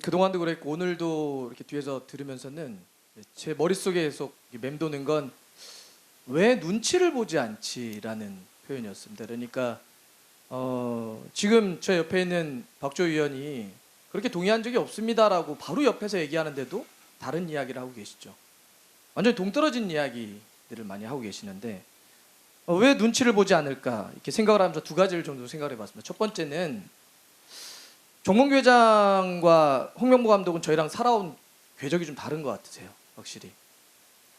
그동안도 그랬고 오늘도 이렇게 뒤에서 들으면서는 제 머릿속에 계속 맴도는 건 왜 눈치를 보지 않지라는 표현이었습니다. 그러니까 지금 저 옆에 있는 박조 의원이 그렇게 동의한 적이 없습니다라고 바로 옆에서 얘기하는데도 다른 이야기를 하고 계시죠. 완전히 동떨어진 이야기들을 많이 하고 계시는데 왜 눈치를 보지 않을까 이렇게 생각을 하면서 두 가지를 정도 생각을 해봤습니다. 첫 번째는 정몽규 회장과 홍명보 감독은 저희랑 살아온 궤적이 좀 다른 것 같으세요. 확실히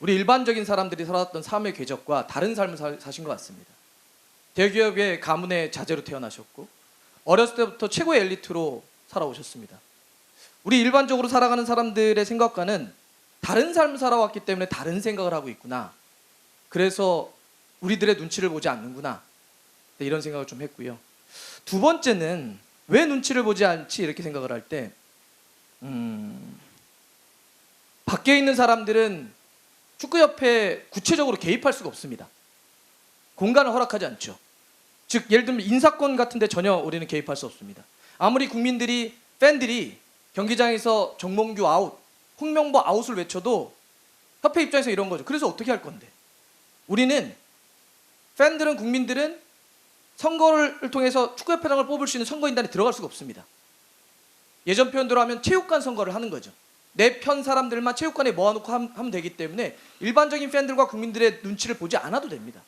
우리 일반적인 사람들이 살았던 삶의 궤적과 다른 삶을 사신 것 같습니다. 대기업의 가문의 자제로 태어나셨고 어렸을 때부터 최고의 엘리트로 살아오셨습니다. 우리 일반적으로 살아가는 사람들의 생각과는 다른 삶을 살아왔기 때문에 다른 생각을 하고 있구나. 그래서 우리들의 눈치를 보지 않는구나. 이런 생각을 좀 했고요. 두 번째는 왜 눈치를 보지 않지 이렇게 생각을 할 때 밖에 있는 사람들은 축구협회에 구체적으로 개입할 수가 없습니다. 공간을 허락하지 않죠. 즉 예를 들면 인사권 같은 데 전혀 우리는 개입할 수 없습니다. 아무리 국민들이 팬들이 경기장에서 정몽규 아웃, 홍명보 아웃을 외쳐도 협회 입장에서 이런 거죠. 그래서 어떻게 할 건데? 우리는 팬들은 국민들은 선거를 통해서 축구협회장을 뽑을 수 있는 선거인단에 들어갈 수가 없습니다. 예전 표현대로 하면 체육관 선거를 하는 거죠. 내 편 사람들만 체육관에 모아놓고 하면 되기 때문에 일반적인 팬들과 국민들의 눈치를 보지 않아도 됩니다.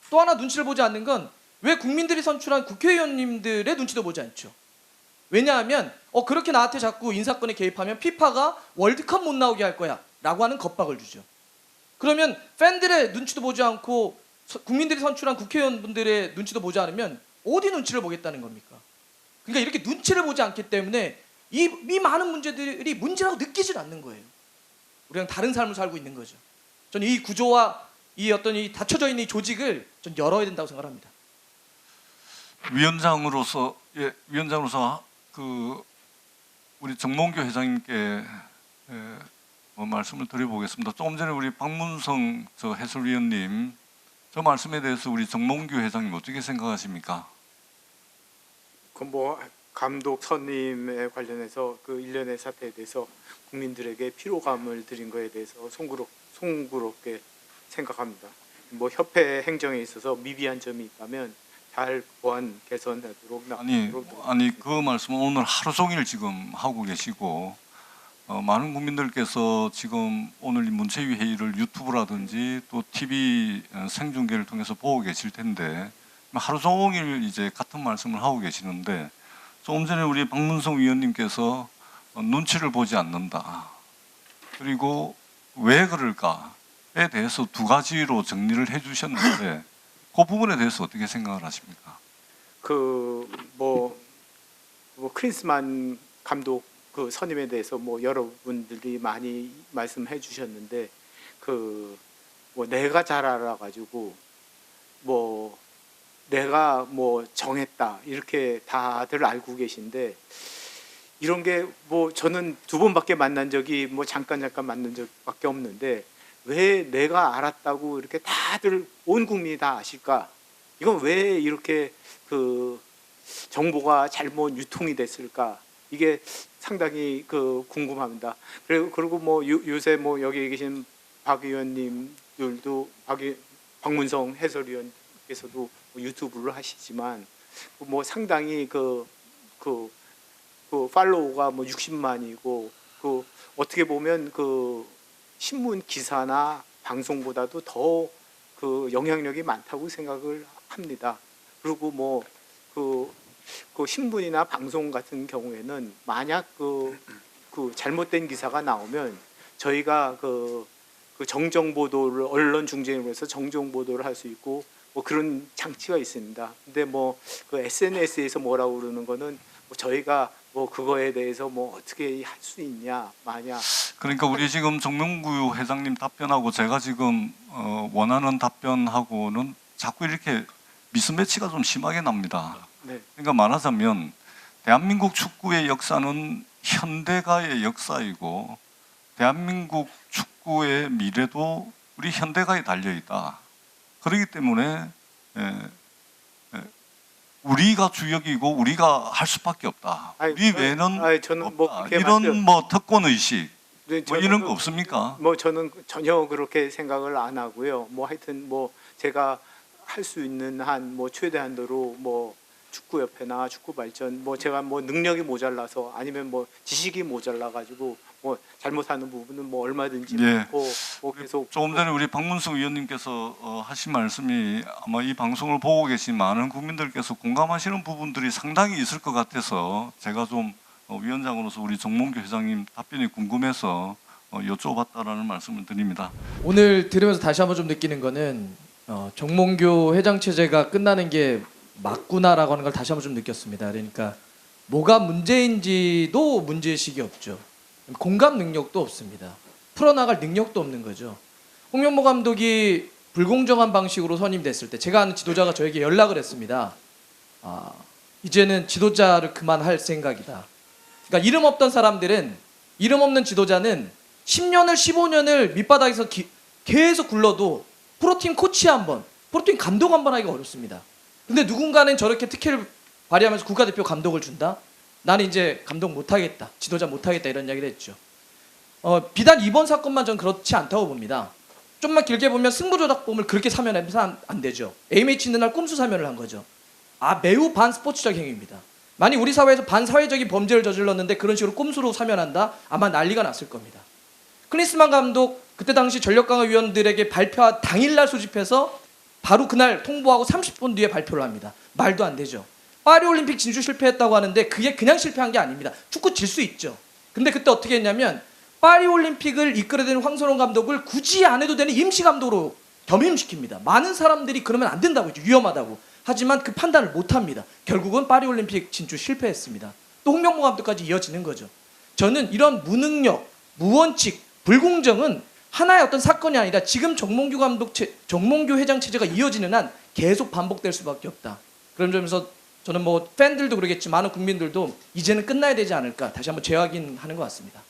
또 하나 눈치를 보지 않는 건 왜 국민들이 선출한 국회의원님들의 눈치도 보지 않죠. 왜냐하면 그렇게 나한테 자꾸 인사권에 개입하면 피파가 월드컵 못 나오게 할 거야 라고 하는 겁박을 주죠. 그러면 팬들의 눈치도 보지 않고 국민들이 선출한 국회의원분들의 눈치도 보지 않으면 어디 눈치를 보겠다는 겁니까? 그러니까 이렇게 눈치를 보지 않기 때문에 이 많은 문제들이 문제라고 느끼질 않는 거예요. 우리랑 다른 삶을 살고 있는 거죠. 저는 이 구조와 이 닫혀져 있는 이 조직을 전 열어야 된다고 생각합니다. 위원장으로서 우리 정몽규 회장님께 말씀을 드려보겠습니다. 조금 전에 우리 박문성 해설위원님 저 말씀에 대해서 우리 정몽규 회장님 어떻게 생각하십니까? 감독 선임에 관련해서 그 일련의 사태에 대해서 국민들에게 피로감을 드린 것에 대해서 송구롭게 생각합니다. 협회 행정에 있어서 미비한 점이 있다면 잘 보완 개선하도록 아니 그 말씀은 오늘 하루 종일 지금 하고 계시고 많은 국민들께서 지금 오늘 이 문체위 회의를 유튜브라든지 또 TV 생중계를 통해서 보고 계실 텐데 하루 종일 이제 같은 말씀을 하고 계시는데 조금 전에 우리 박문성 위원님께서 눈치를 보지 않는다. 그리고 왜 그럴까에 대해서 두 가지로 정리를 해주셨는데 그 부분에 대해서 어떻게 생각을 하십니까? 크린스만 감독 그 선임에 대해서 여러분들이 많이 말씀해 주셨는데 내가 잘 알아가지고 내가 정했다 이렇게 다들 알고 계신데 이런 게 저는 두 번밖에 만난 적이 잠깐 만난 적밖에 없는데 왜 내가 알았다고 이렇게 다들 온 국민이 다 아실까? 이건 왜 이렇게 정보가 잘못 유통이 됐을까? 이게 상당히 궁금합니다. 그리고 요새 여기 계신 박 의원님들도 박문성 해설위원께서도 유튜브를 하시지만 상당히 팔로우가 60만이고 어떻게 보면 신문 기사나 방송보다도 더 영향력이 많다고 생각을 합니다. 그리고 신문이나 방송 같은 경우에는 만약 잘못된 기사가 나오면 저희가 정정 보도를 언론 중재를 해서 정정 보도를 할 수 있고 그런 장치가 있습니다. 근데 SNS에서 뭐라고 그러는 거는 저희가 그거에 대해서 어떻게 할 수 있냐 마냐. 그러니까 우리 지금 정몽규 회장님 답변하고 제가 지금 원하는 답변하고는 자꾸 이렇게 미스매치가 좀 심하게 납니다. 네. 그러니까 말하자면 대한민국 축구의 역사는 현대가의 역사이고 대한민국 축구의 미래도 우리 현대가에 달려 있다. 그렇기 때문에 우리가 주역이고 우리가 할 수밖에 없다. 아니, 우리 외에는 아니, 저는 뭐 없다. 그렇게 이런 말씀- 뭐 특권 의식 네, 뭐 저는 이런 거 없습니까? 뭐 저는 전혀 그렇게 생각을 안 하고요. 뭐 하여튼 뭐 제가 할 수 있는 한 뭐 최대 한도로 뭐 축구협회나 축구발전 뭐 제가 뭐 능력이 모자라서 아니면 뭐 지식이 모자라 가지고 뭐 잘못하는 부분은 뭐 얼마든지 예. 뭐 계속 조금 전에 우리 박문수 의원님께서 하신 말씀이 아마 이 방송을 보고 계신 많은 국민들께서 공감하시는 부분들이 상당히 있을 것 같아서 제가 좀 위원장으로서 우리 정몽규 회장님 답변이 궁금해서 여쭤봤다라는 말씀을 드립니다. 오늘 들으면서 다시 한번 좀 느끼는 거는 정몽규 회장 체제가 끝나는 게 맞구나라고 하는 걸 다시 한번 좀 느꼈습니다. 그러니까 뭐가 문제인지도 문제의식이 없죠. 공감 능력도 없습니다. 풀어나갈 능력도 없는 거죠. 홍명보 감독이 불공정한 방식으로 선임됐을 때 제가 아는 지도자가 저에게 연락을 했습니다. 이제는 지도자를 그만할 생각이다. 그러니까 이름 없던 사람들은, 이름 없는 지도자는 10년을 15년을 밑바닥에서 계속 굴러도 프로팀 코치 한번, 프로팀 감독 한번 하기가 어렵습니다. 근데 누군가는 저렇게 특혜를 발휘하면서 국가대표 감독을 준다? 나는 이제 감독 못하겠다, 지도자 못하겠다 이런 이야기를 했죠. 비단 이번 사건만 전 그렇지 않다고 봅니다. 좀만 길게 보면 승부조작범을 그렇게 사면하면 안 되죠. AMH 있는 날 꼼수 사면을 한 거죠. 매우 반스포츠적 행위입니다. 만약 우리 사회에서 반사회적인 범죄를 저질렀는데 그런 식으로 꼼수로 사면한다? 아마 난리가 났을 겁니다. 클린스만 감독 그때 당시 전력강화위원들에게 발표한 당일날 소집해서 바로 그날 통보하고 30분 뒤에 발표를 합니다. 말도 안 되죠. 파리올림픽 진출 실패했다고 하는데 그게 그냥 실패한 게 아닙니다. 축구 질 수 있죠. 근데 그때 어떻게 했냐면 파리올림픽을 이끌어야 되는 황선홍 감독을 굳이 안 해도 되는 임시감독으로 겸임시킵니다. 많은 사람들이 그러면 안 된다고 했죠. 위험하다고. 하지만 그 판단을 못합니다. 결국은 파리올림픽 진출 실패했습니다. 또 홍명보 감독까지 이어지는 거죠. 저는 이런 무능력, 무원칙, 불공정은 하나의 어떤 사건이 아니라 지금 정몽규 회장 체제가 이어지는 한 계속 반복될 수밖에 없다. 그런 점에서 저는 뭐 팬들도 그러겠지만 많은 국민들도 이제는 끝나야 되지 않을까 다시 한번 재확인하는 것 같습니다.